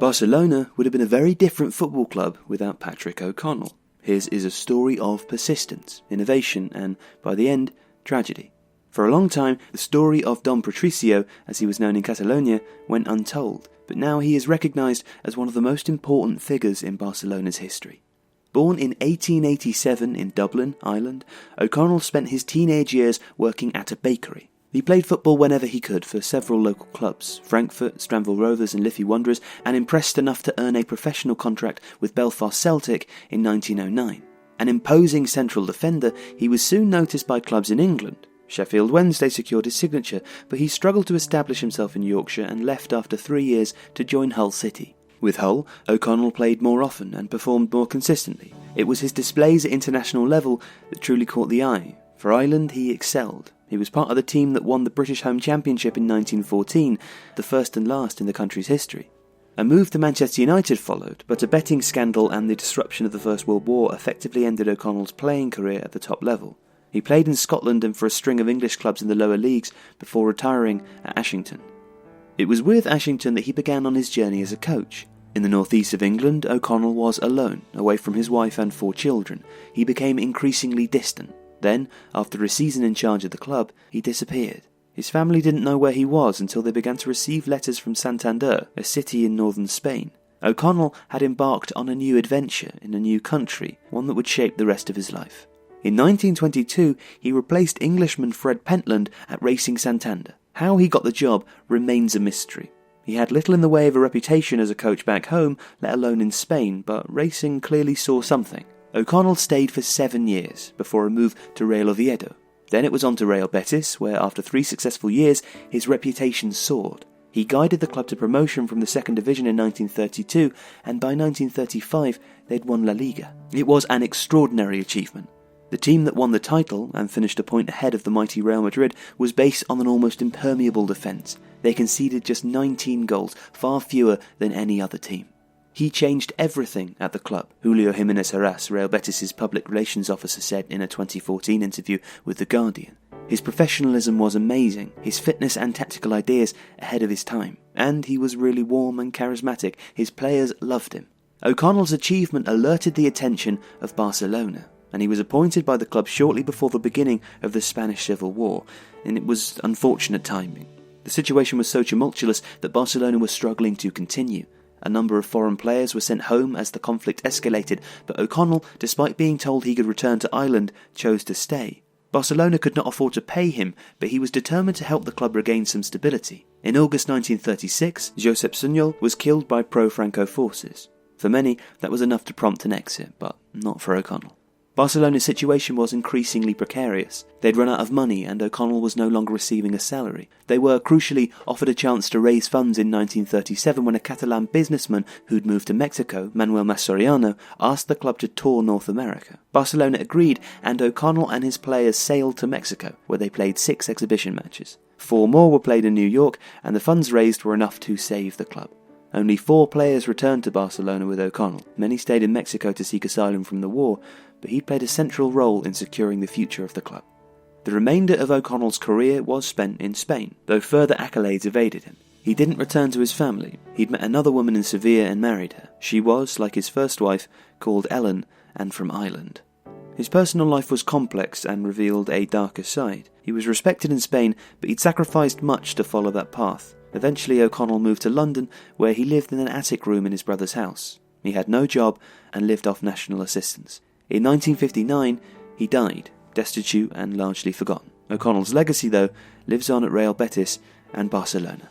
Barcelona would have been a very different football club without Patrick O'Connell. His is a story of persistence, innovation, and, by the end, tragedy. For a long time, the story of Don Patricio, as he was known in Catalonia, went untold, but now he is recognised as one of the most important figures in Barcelona's history. Born in 1887 in Dublin, Ireland, O'Connell spent his teenage years working at a bakery. He played football whenever he could for several local clubs, Frankfurt, Stranville Rovers and Liffey Wanderers, and impressed enough to earn a professional contract with Belfast Celtic in 1909. An imposing central defender, he was soon noticed by clubs in England. Sheffield Wednesday secured his signature, but he struggled to establish himself in Yorkshire and left after 3 years to join Hull City. With Hull, O'Connell played more often and performed more consistently. It was his displays at international level that truly caught the eye. For Ireland, he excelled. He was part of the team that won the British Home Championship in 1914, the first and last in the country's history. A move to Manchester United followed, but a betting scandal and the disruption of the First World War effectively ended O'Connell's playing career at the top level. He played in Scotland and for a string of English clubs in the lower leagues before retiring at Ashington. It was with Ashington that he began on his journey as a coach. In the northeast of England, O'Connell was alone, away from his wife and 4 children. He became increasingly distant. Then, after a season in charge of the club, he disappeared. His family didn't know where he was until they began to receive letters from Santander, a city in northern Spain. O'Connell had embarked on a new adventure in a new country, one that would shape the rest of his life. In 1922, he replaced Englishman Fred Pentland at Racing Santander. How he got the job remains a mystery. He had little in the way of a reputation as a coach back home, let alone in Spain, but Racing clearly saw something. O'Connell stayed for 7 years before a move to Real Oviedo. Then it was on to Real Betis, where after 3 successful years, his reputation soared. He guided the club to promotion from the second division in 1932, and by 1935 they'd won La Liga. It was an extraordinary achievement. The team that won the title, and finished a point ahead of the mighty Real Madrid, was based on an almost impermeable defence. They conceded just 19 goals, far fewer than any other team. He changed everything at the club, Julio Jimenez Heras, Real Betis' public relations officer, said in a 2014 interview with The Guardian. His professionalism was amazing, his fitness and tactical ideas ahead of his time, and he was really warm and charismatic. His players loved him. O'Connell's achievement alerted the attention of Barcelona, and he was appointed by the club shortly before the beginning of the Spanish Civil War, and it was unfortunate timing. The situation was so tumultuous that Barcelona was struggling to continue. A number of foreign players were sent home as the conflict escalated, but O'Connell, despite being told he could return to Ireland, chose to stay. Barcelona could not afford to pay him, but he was determined to help the club regain some stability. In August 1936, Josep Sunyol was killed by pro-Franco forces. For many, that was enough to prompt an exit, but not for O'Connell. Barcelona's situation was increasingly precarious. They'd run out of money and O'Connell was no longer receiving a salary. They were, crucially, offered a chance to raise funds in 1937 when a Catalan businessman who'd moved to Mexico, Manuel Masoriano, asked the club to tour North America. Barcelona agreed, and O'Connell and his players sailed to Mexico, where they played 6 exhibition matches. 4 more were played in New York, and the funds raised were enough to save the club. Only 4 players returned to Barcelona with O'Connell. Many stayed in Mexico to seek asylum from the war, but he played a central role in securing the future of the club. The remainder of O'Connell's career was spent in Spain, though further accolades evaded him. He didn't return to his family. He'd met another woman in Sevilla and married her. She was, like his first wife, called Ellen and from Ireland. His personal life was complex and revealed a darker side. He was respected in Spain, but he'd sacrificed much to follow that path. Eventually, O'Connell moved to London, where he lived in an attic room in his brother's house. He had no job and lived off national assistance. In 1959, he died, destitute and largely forgotten. O'Connell's legacy, though, lives on at Real Betis and Barcelona.